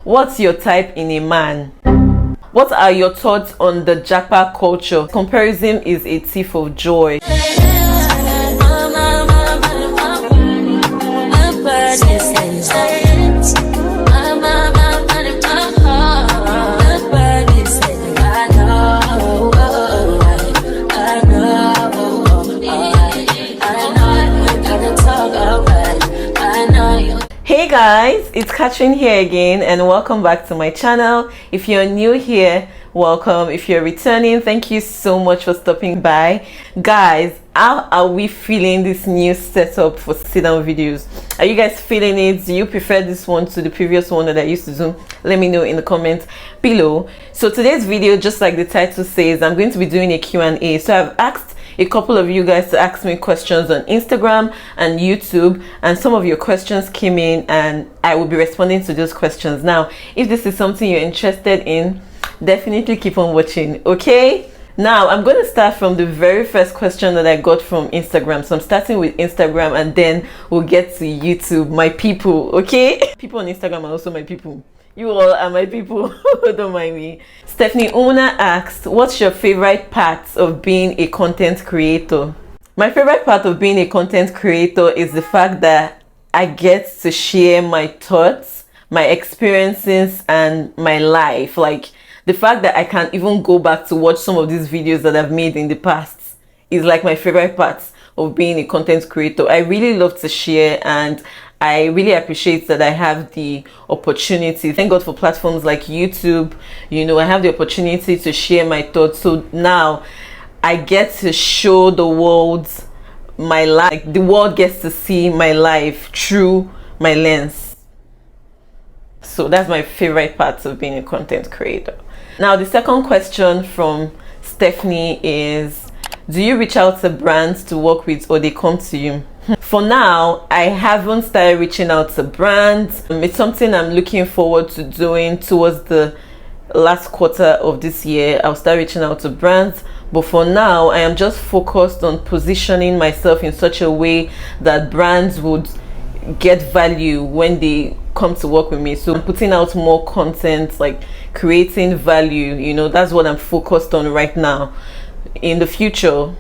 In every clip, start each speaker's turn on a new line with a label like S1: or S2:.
S1: What's your type in a man? What are your thoughts on the Japa culture? Comparison is a thief of joy. Hey guys, it's Katherine here again and welcome back to my channel. If you're new here, welcome. If you're returning, thank you so much for stopping by. Guys, how are we feeling this new setup for sit-down videos? Are you guys feeling it? Do you prefer this one to the previous one that I used to do? Let me know in the comments below. So today's video, just like the title says, I'm going to be doing a Q&A. So I've asked a couple of you guys to ask me questions on Instagram and YouTube, and some of your questions came in and I will be responding to those questions. Now, if this is something you're interested in, definitely keep on watching, okay? Now, I'm going to start from the very first question that I got from Instagram. So I'm starting with Instagram and then we'll get to YouTube, my people, okay? People on Instagram are also my people. You all are my people. Don't mind me. Stephanie Una asked, what's your favorite part of being a content creator? My favorite part of being a content creator is the fact that I get to share my thoughts, my experiences, and my life. Like the fact that I can even go back to watch some of these videos that I've made in the past is like my favorite part of being a content creator. I really love to share and I really appreciate that I have the opportunity. Thank God for platforms like YouTube. You know, I have the opportunity to share my thoughts. So now I get to show the world my life. Like, the world gets to see my life through my lens. So that's my favorite part of being a content creator. Now, the second question from Stephanie is, do you reach out to brands to work with or they come to you? For now, I haven't started reaching out to brands. It's something I'm looking forward to doing towards the last quarter of this year. I'll start reaching out to brands. But for now, I am just focused on positioning myself in such a way that brands would get value when they come to work with me. So I'm putting out more content, like creating value. You know, that's what I'm focused on right now. In the future,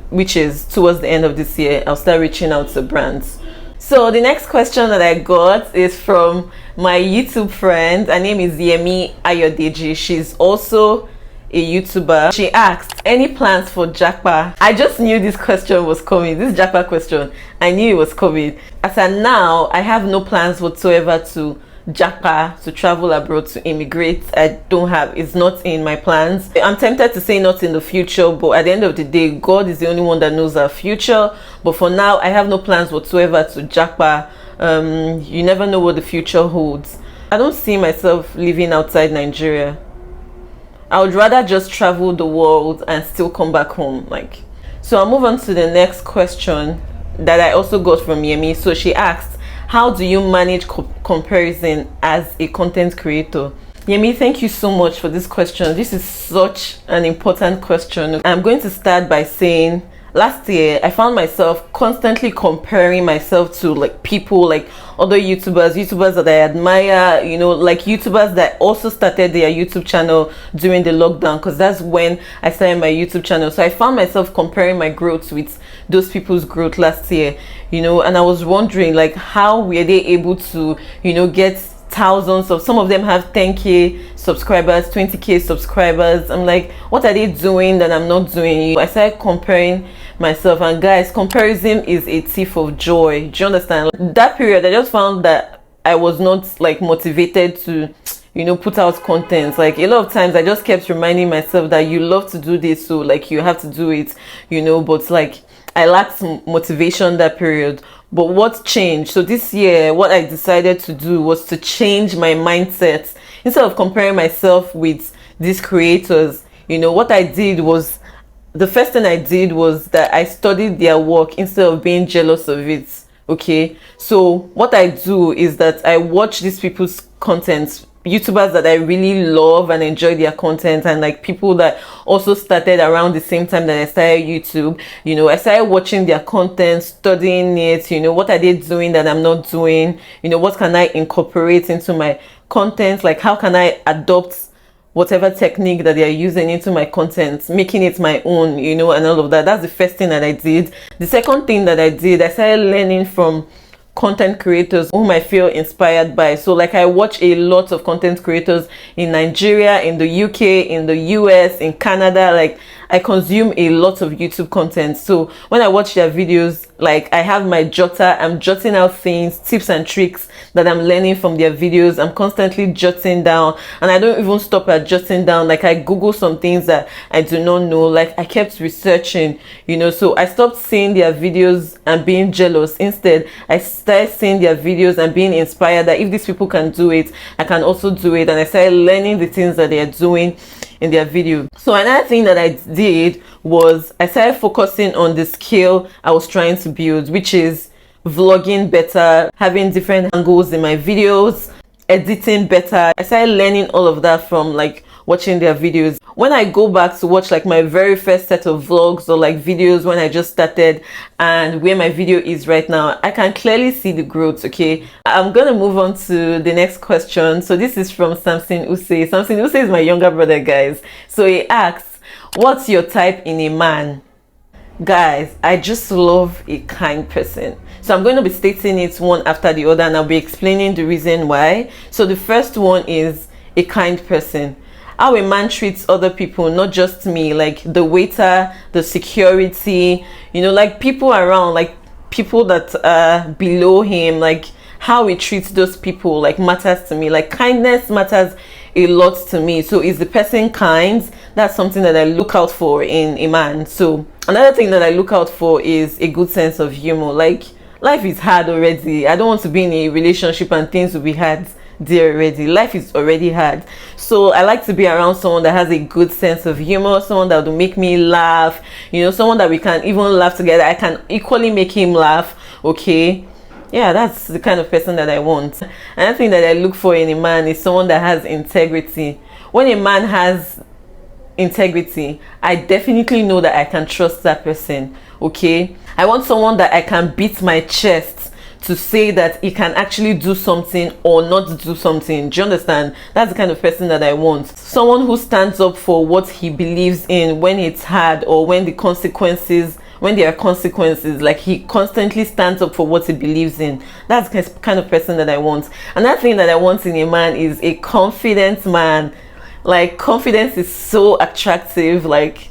S1: which is towards the end of this year, I'll start reaching out to brands. So the next question that I got is from my YouTube friend. Her name is Yemi Ayodeji. She's also a YouTuber. She asked, any plans for Japa? I just knew this question was coming. This Japa question, I knew it was coming. As of now, I have no plans whatsoever to Japa, to travel abroad, to immigrate. I don't have, it's not in my plans. I'm tempted to say not in the future, but at the end of the day, God is the only one that knows our future. But for now, I have no plans whatsoever to Japa. You never know what the future holds. I don't see myself living outside Nigeria. I would rather just travel the world and still come back home. Like, so I'll move on to the next question that I also got from Yemi. So she asked, how do you manage comparison as a content creator? Yemi, thank you so much for this question. This is such an important question. I'm going to start by saying, last year I found myself constantly comparing myself to like people, like other YouTubers that I admire, you know, like YouTubers that also started their YouTube channel during the lockdown, because that's when I started my YouTube channel. So I found myself comparing my growth with those people's growth last year, you know, and I was wondering, like, how were they able to, you know, get thousands of, some of them have 10k subscribers, 20k subscribers. I'm like, what are they doing that I'm not doing? I started comparing myself, and guys, comparison is a thief of joy. Do you understand? That period, I just found that I was not like motivated to, you know, put out content. Like a lot of times I just kept reminding myself that you love to do this, so like you have to do it, you know, but like I lacked motivation that period. But what changed? So this year, what I decided to do was to change my mindset. Instead of comparing myself with these creators, you know, what I did was, the first thing I did was that I studied their work instead of being jealous of it. Okay, so what I do is that I watch these people's content, YouTubers that I really love and enjoy their content, and like people that also started around the same time that I started YouTube. You know, I started watching their content, studying it. You know, what are they doing that I'm not doing? You know, what can I incorporate into my content, like how can I adopt whatever technique that they're using into my content, making it my own, you know, and all of that. That's the first thing that I did. The second thing that I did, I started learning from content creators whom I feel inspired by. So like I watch a lot of content creators in Nigeria, in the UK, in the US, in Canada. Like I consume a lot of YouTube content. So when I watch their videos, like I have my jotter, I'm jotting out things, tips and tricks that I'm learning from their videos. I'm constantly jotting down, and I don't even stop at jotting down. Like I Google some things that I do not know. Like I kept researching, you know. So I stopped seeing their videos and being jealous. Instead, I started seeing their videos and being inspired that if these people can do it, I can also do it. And I started learning the things that they are doing in their video. So another thing that I did was I started focusing on the skill I was trying to build, which is vlogging better, having different angles in my videos, editing better. I started learning all of that from like watching their videos. When I go back to watch like my very first set of vlogs or like videos when I just started and where my video is right now, I can clearly see the growth. Okay, I'm gonna move on to the next question. So this is from Samson Useh. Samson Useh is my younger brother, guys. So he asks, what's your type in a man? Guys, I just love a kind person. So I'm going to be stating it one after the other, and I'll be explaining the reason why. So the first one is a kind person. How a man treats other people, not just me, like the waiter, the security, you know, like people around, like people that are below him, like how he treats those people, like matters to me. Like kindness matters a lot to me. So is the person kind? That's something that I look out for in a man. So another thing that I look out for is a good sense of humor. Like life is hard already. I don't want to be in a relationship and things will be hard there already. Life is already hard. So I like to be around someone that has a good sense of humor, someone that will make me laugh, you know, someone that we can even laugh together. I can equally make him laugh. Okay, yeah, that's the kind of person that I want. Another thing that I look for in a man is someone that has integrity. When a man has integrity, I definitely know that I can trust that person. Okay, I want someone that I can beat my chest to say that he can actually do something or not do something. Do you understand? That's the kind of person that I want. Someone who stands up for what he believes in when it's hard or when there are consequences. Like he constantly stands up for what he believes in. That's the kind of person that I want. Another thing that I want in a man is a confident man. Like confidence is so attractive. Like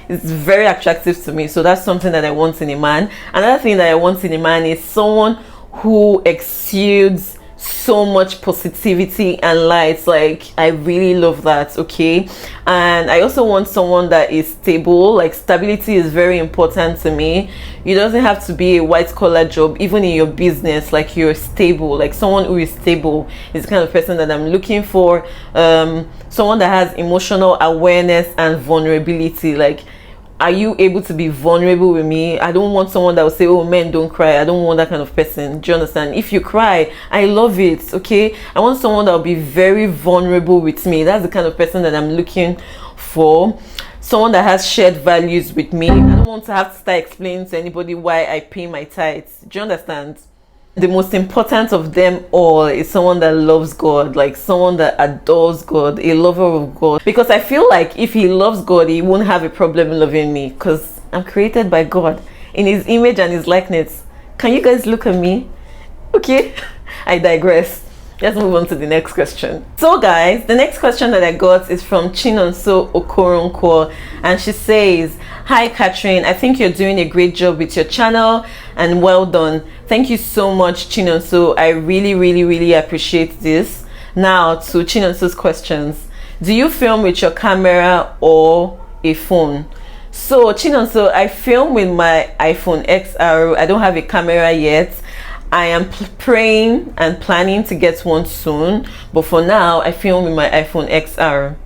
S1: it's very attractive to me. So that's something that I want in a man. Another thing that I want in a man is someone who exudes so much positivity and light. Like I really love that. Okay, and I also want someone that is stable. Like stability is very important to me. It doesn't have to be a white collar job. Even in your business, like you're stable. Like someone who is stable is the kind of person that I'm looking for. Someone that has emotional awareness and vulnerability. Like, are you able to be vulnerable with me? I don't want someone that will say, oh, men don't cry. I don't want that kind of person. Do you understand? If you cry, I love it. Okay, I want someone that will be very vulnerable with me. That's the kind of person that I'm looking for. Someone that has shared values with me. I don't want to have to start explaining to anybody why I pay my tithes. Do you understand? The most important of them all is someone that loves God, like someone that adores God, a lover of God. Because I feel like if he loves God, he won't have a problem loving me, because I'm created by God in his image and his likeness. Can you guys look at me? Okay, I digress. Let's move on to the next question. So guys, the next question that I got is from Chinonso Okoronkwo, and she says, hi Katherine, I think you're doing a great job with your channel and well done. Thank you so much, Chinonso. I really appreciate this. Now to Chinonso's questions. Do you film with your camera or a phone? So Chinonso, I film with my iPhone XR. I don't have a camera yet. I am praying and planning to get one soon, but for now I film with my iPhone XR.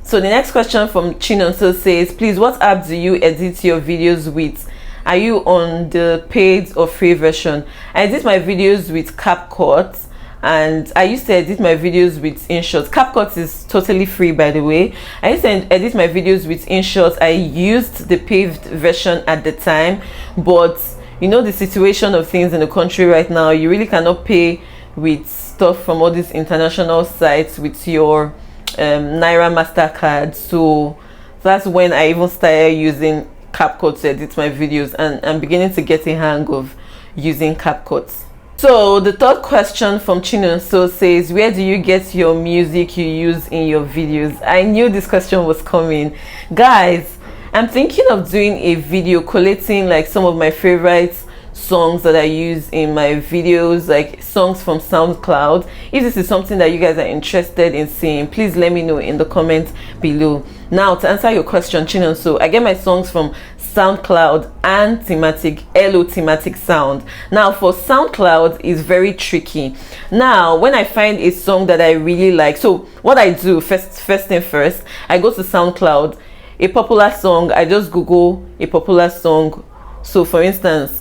S1: So the next question from Chinonso says, please, what app do you edit your videos with? Are you on the paid or free version? I edit my videos with CapCut, and I used to edit my videos with InShot. CapCut is totally free, by the way. I used to edit my videos with InShot. I used the paid version at the time, but you know the situation of things in the country right now, you really cannot pay with stuff from all these international sites with your Naira MasterCard. So that's when I even started using CapCut to edit my videos, and I'm beginning to get a hang of using CapCut. So the third question from Chinonso says, where do you get your music you use in your videos? I knew this question was coming. Guys, I'm thinking of doing a video collating like some of my favorite songs that I use in my videos, like songs from SoundCloud. If this is something that you guys are interested in seeing, please let me know in the comments below. Now, to answer your question, Chinonso, I get my songs from SoundCloud and thematic sound. Now, for SoundCloud is very tricky. Now, when I find a song that I really like, so what I do first thing first, I go to SoundCloud, a popular song, I just Google a popular song. So for instance,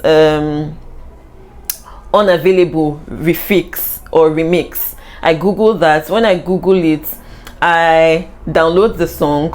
S1: unavailable refix or remix, I Google that. When I Google it, I download the song,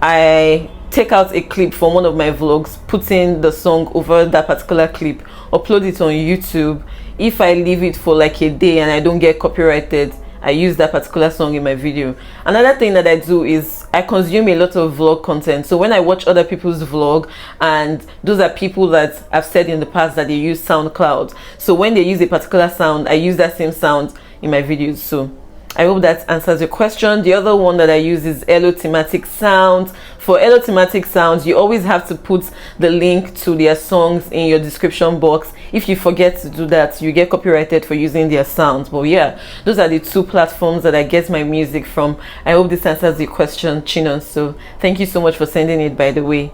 S1: I take out a clip from one of my vlogs, put in the song over that particular clip, upload it on YouTube. If I leave it for like a day and I don't get copyrighted, I use that particular song in my video. Another thing that I do is I consume a lot of vlog content. So when I watch other people's vlog, and those are people that I've said in the past that they use SoundCloud, so when they use a particular sound, I use that same sound in my videos. So I hope that answers your question. The other one that I use is thematic sounds. For thematic sounds, you always have to put the link to their songs in your description box. If you forget to do that, you get copyrighted for using their sounds. But yeah, those are the two platforms that I get my music from. I hope this answers your question, Chinon. So thank you so much for sending it, by the way.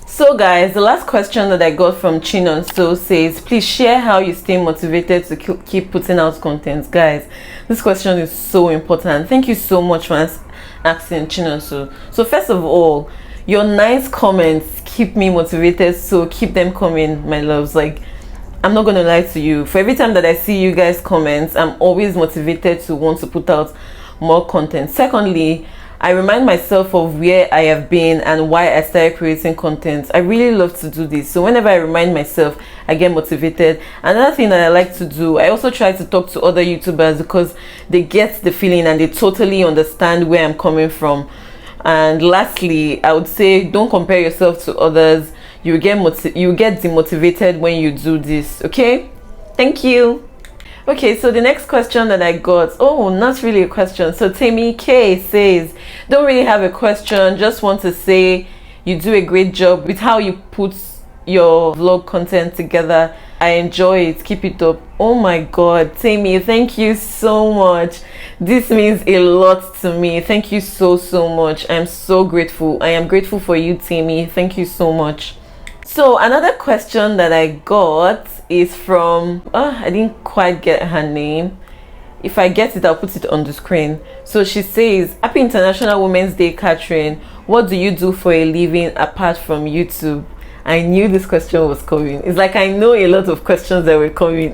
S1: So guys, the last question that I got from Chinon says, please share how you stay motivated to keep putting out content. Guys, this question is so important. Thank you so much for asking, Chinon. So first of all, your nice comments keep me motivated, so keep them coming, my loves. Like, I'm not gonna lie to you, for every time that I see you guys comments, I'm always motivated to want to put out more content. Secondly, I remind myself of where I have been and why I started creating content. I really love to do this. So whenever I remind myself, I get motivated. Another thing that I like to do, I also try to talk to other YouTubers because they get the feeling and they totally understand where I'm coming from. And lastly, I would say don't compare yourself to others. You get demotivated when you do this. Okay? Thank you. Okay, so the next question that I got, oh, not really a question. So Temi K says, don't really have a question, just want to say you do a great job with how you put your vlog content together. I enjoy it, keep it up. Oh my god, Temi, thank you so much. This means a lot to me. Thank you so much. I'm so grateful. I am grateful for you, Temi. Thank you so much. So another question that I got is from, I didn't quite get her name. If I get it, I'll put it on the screen. So she says, happy International Women's Day, Katherine. What do you do for a living apart from YouTube? I knew this question was coming. It's like I know a lot of questions that were coming.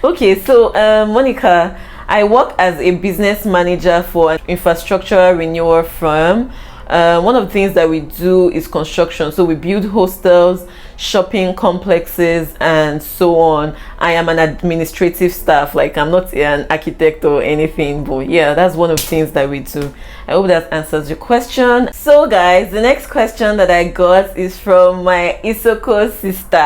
S1: Okay, so Monica, I work as a business manager for an infrastructure renewal firm. One of the things that we do is construction. So we build hostels, shopping complexes, and so on. I am an administrative staff. Like, I'm not an architect or anything, but yeah, that's one of the things that we do. I hope that answers your question. So guys, the next question that I got is from my Isoko sister,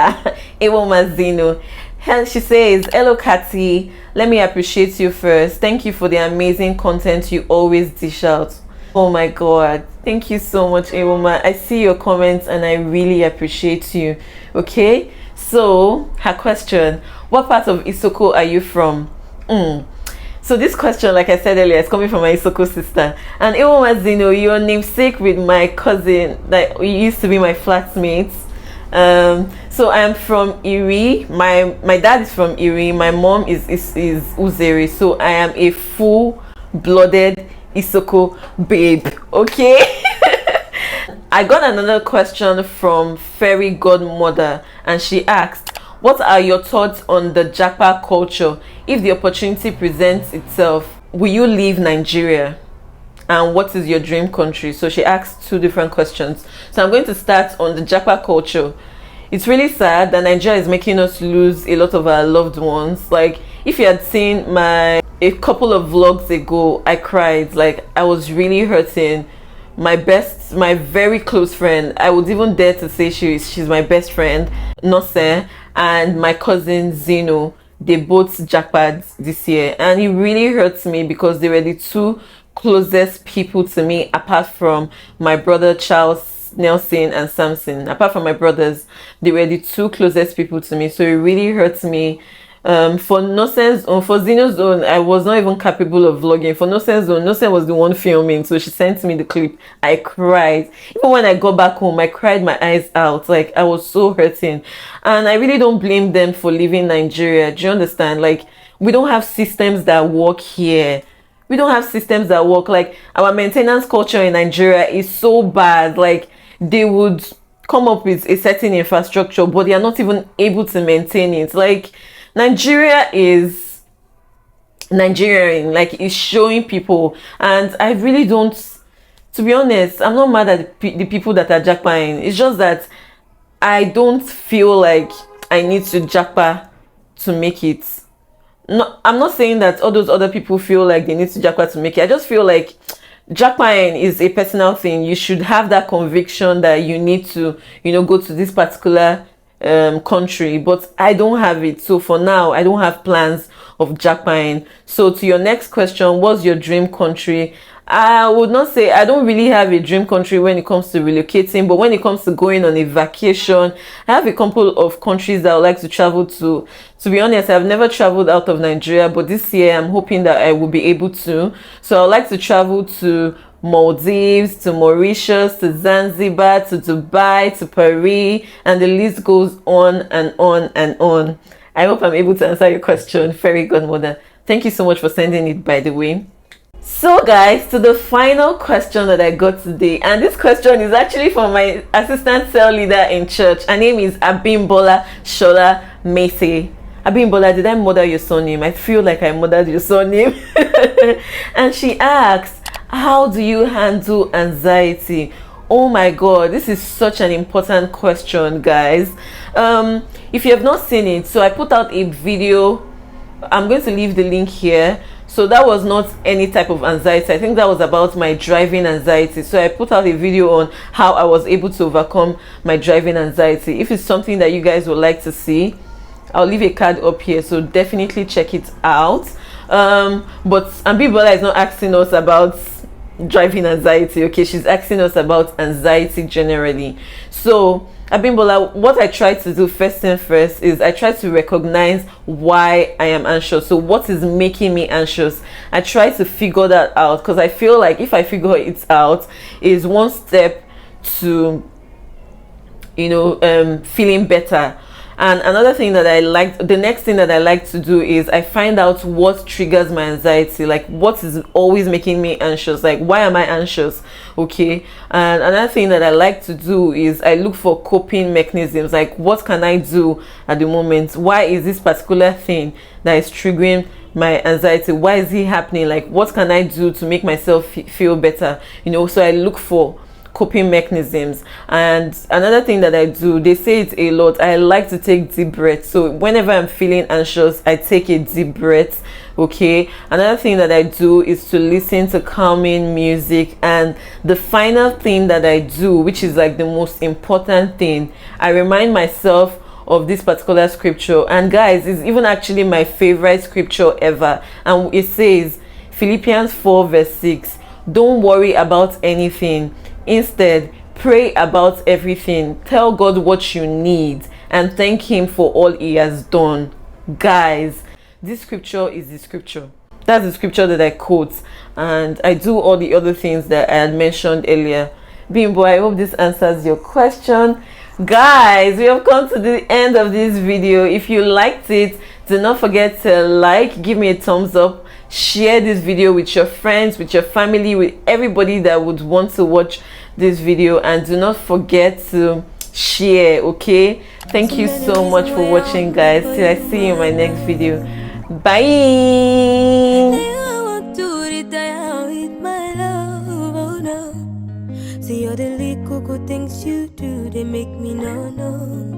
S1: Ewo Mazino. And she says, hello Kathy, let me appreciate you first. Thank you for the amazing content you always dish out. Oh my god, thank you so much, Ewoma. I see your comments and I really appreciate you. Okay, so her question, what part of Isoko are you from? So this question, like I said earlier, is coming from my Isoko sister. And Ewoma Zino, your namesake with my cousin that used to be my flatmates. So I am from Iri. My dad is from Iri. My mom is Uzeri. So I am a full-blooded Isoko babe. Okay. I got another question from Fairy Godmother, and she asked, what are your thoughts on the Japa culture? If the opportunity presents itself, will you leave Nigeria? And what is your dream country? So she asked two different questions. So I'm going to start on the Japa culture. It's really sad that Nigeria is making us lose a lot of our loved ones. Like, if you had seen my a couple of vlogs ago, I cried. Like, I was really hurting. My very close friend, I would even dare to say she's my best friend, Nose, and my cousin Zeno, they both jackpots this year, and it really hurts me because they were the two closest people to me apart from my brother Charles, Nelson, and Samson. Apart from my brothers, they were the two closest people to me, so it really hurts me. For Nosen's own, for Zeno's own, I was not even capable of vlogging. For Nosen's own, Nosen was the one filming, so she sent me the clip. I cried. Even when I got back home, I cried my eyes out. Like, I was so hurting. And I really don't blame them for leaving Nigeria. Do you understand? Like, we don't have systems that work here. We don't have systems that work. Like, our maintenance culture in Nigeria is so bad. Like, they would come up with a certain infrastructure, but they are not even able to maintain it. Like, Nigeria is Nigerian, like, it's showing people, and I really don't, to be honest, I'm not mad at the people that are jackpotting. It's just that I don't feel like I need to jackpot to make it. No, I'm not saying that all those other people feel like they need to jackpot to make it. I just feel like jackpotting is a personal thing. You should have that conviction that you need to, go to this particular country, but I don't have it. So for now, I don't have plans of jackpotting. So to your next question, what's your dream country? I would not say, I don't really have a dream country when it comes to relocating, but when it comes to going on a vacation, I have a couple of countries that I would like to travel to. To be honest, I've never traveled out of Nigeria, but this year I'm hoping that I will be able to. So I would like to travel to Maldives, to Mauritius, to Zanzibar, to Dubai, to Paris, and the list goes on and on and on. I hope I'm able to answer your question, fairy godmother. Thank you so much for sending it, by the way. So guys, to the final question that I got today, and this question is actually from my assistant cell leader in church. Her name is Abimbola Shola Mese. Abimbola, did I murder your surname? I feel like I murdered your surname. And she asks, how do you handle anxiety? Oh my god, this is such an important question, guys. If you have not seen it, so I put out a video. I'm going to leave the link here. So that was not any type of anxiety. I think that was about my driving anxiety. So I put out a video on how I was able to overcome my driving anxiety. If it's something that you guys would like to see, I'll leave a card up here, so definitely check it out. But Ambibola is not asking us about driving anxiety, okay? She's asking us about anxiety generally. So Abimbola, what I try to do first and first is I try to recognize why I am anxious. So what is making me anxious? I try to figure that out, because I feel like if I figure it out, is one step to feeling better. And another thing that the next thing that I like to do is I find out what triggers my anxiety, like what is always making me anxious, like why am I anxious, okay? And another thing that I like to do is I look for coping mechanisms, like what can I do at the moment? Why is this particular thing that is triggering my anxiety? Why is it happening? Like, what can I do to make myself feel better? So I look for coping mechanisms. And another thing that I do, they say it a lot, I like to take deep breaths. So whenever I'm feeling anxious, I take a deep breath, okay? Another thing that I do is to listen to calming music. And the final thing that I do, which is like the most important thing, I remind myself of this particular scripture. And guys, it's even actually my favorite scripture ever, and it says Philippians 4 verse 6, don't worry about anything. Instead, pray about everything. Tell God what you need and thank Him for all He has done. Guys, this scripture is the scripture. That's the scripture that I quote. And I do all the other things that I had mentioned earlier. Bimbo, I hope this answers your question. Guys, we have come to the end of this video. If you liked it, do not forget to like, give me a thumbs up, share this video with your friends, with your family, with everybody that would want to watch this video, and do not forget to share, okay? Thank you so much for watching, guys. Till I see you in my next video. Bye. See all the little things you do, they make me know.